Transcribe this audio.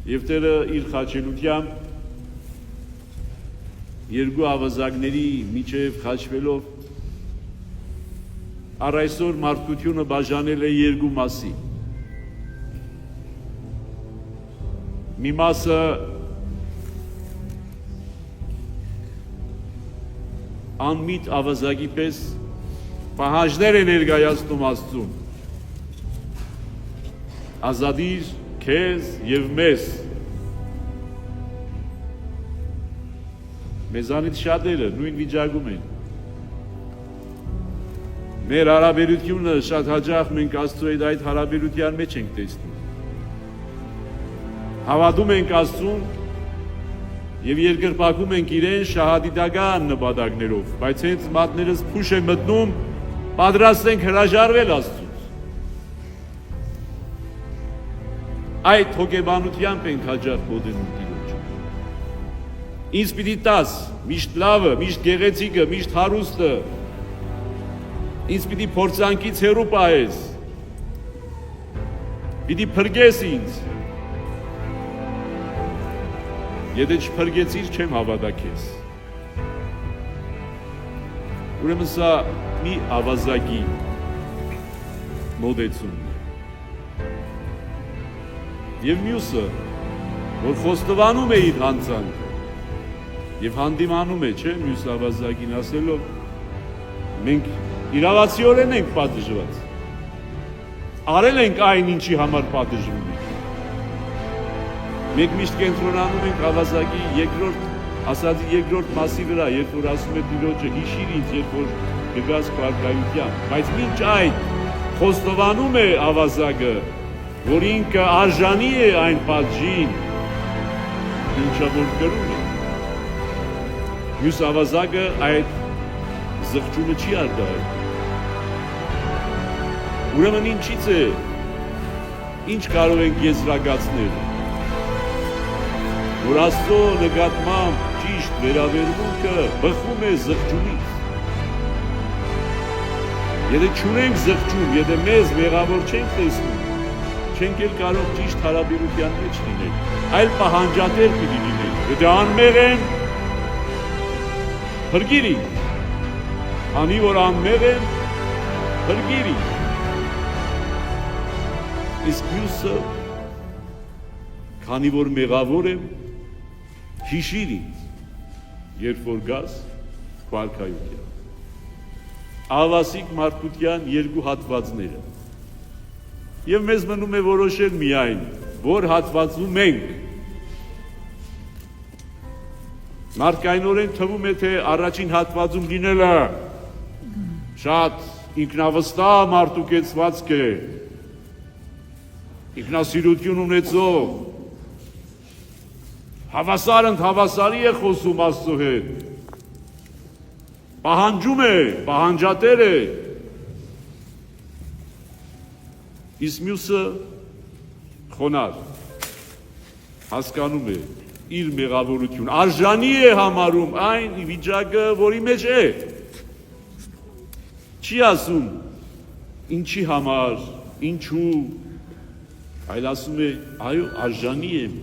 Եվ Տերը իր խաչելությամբ երկու ավազակների միջև խաչվելով առ այսօր մարդկությունը բաժանել է երկու մասի։ Մի մասը անմիտ ավազակի պես պահանջներ է ներկայացնում Աստծուն, ազատիր քեզ եւ մեզ։ Մեզանից շատերը նույն վիճակում են։ Մեր հարաբերությունը շատ հաճախ մենք Աստծու հետ այդ հարաբերության մեջ ենք տեսնում։ Հավատում ենք Աստծուն եւ երկրպագում ենք իրեն շահադիտական նպատակներով, բայց հենց մատներս փուշ է մտնում, պատրաստ ենք հրաժարվել Աստծուց։ Այդ հոգեբանությամբ ենք հաճախ մոտենում Տիրոջը։ Ինձ պիտի տաս միշտ լավը, միշտ գեղեցիկը, միշտ հարուստը, ինձ պիտի փորձանքից հեռու պահես, պիտի փրկես ինձ։ Եթե չփրկեցիր, չեմ հավատա քեզ։ Ուրեմն սա մի ավազակի մոտեցումն է։ Եվ մյուսը, որ խոստովանում է իր հանցանքը եւ հանդիմանում է, չէ՞, մյուս ավազակին ասելով, մենք իրավացիորեն ենք պատժված։ Արել ենք այն, ինչի համար պատժվում ենք։ Մենք միշտ կենտրոնանում ենք ավազակի ասածի երկրորդ մասի վրա, երբ որ ասում է Տիրոջը հիշիր ինձ, երբ որ կգաս քո արքայությամբ, բայց մինչ այդ խոստովանում է ավազակը, որ ինքը արժանի է այն պատժին, ինչը որ կրում է։ Մյուս ավազակը այդ զղջումը չի արտահայտում։ Ուրեմն ինչից է, ինչ կարող ենք եզրակացնել, որ Աստծո նկատմամբ ճիշտ վերաբերմունքը բխում է զղջումից։ Եթե չունենք զղջում, եթե մեզ մեղավոր չենք տեսնում, չենք էլ կարող ճիշտ հարաբերության մեջ լինել, այլ պահանջատեր պիտի լինենք։ Եթե անմեղ եմ, փրկիր ինձ, անի որ անմեղ եմ, փրկիր ինձ։ Իսկ մյուսը, քանի որ մեղավոր եմ, հիշիր ինձ, երբ որ գաս քո արքայությամբ։ Ավասիկ մարդկության երկու հատվածները։ Եվ մեզ մնում է որոշել միայն, որ հատվածում ենք։ Մարդկայնորեն թվում է, թե առաջին հատվածում լինելը շատ ինքնավստահ մարդուկեցվածք է, ինքնասիրություն ունեցող, հավասարն հավասարի է խոսում Աստծո հետ, պահանջում է, պահանջատեր է, իսկ մյուսը խոնար, հասկանում է իր մեղավորություն, արժանի է համարում այն վիճակը, որի մեջ է, չի ասում ինչի համար, ինչու, այլ ասում է, այո, արժանի եմ,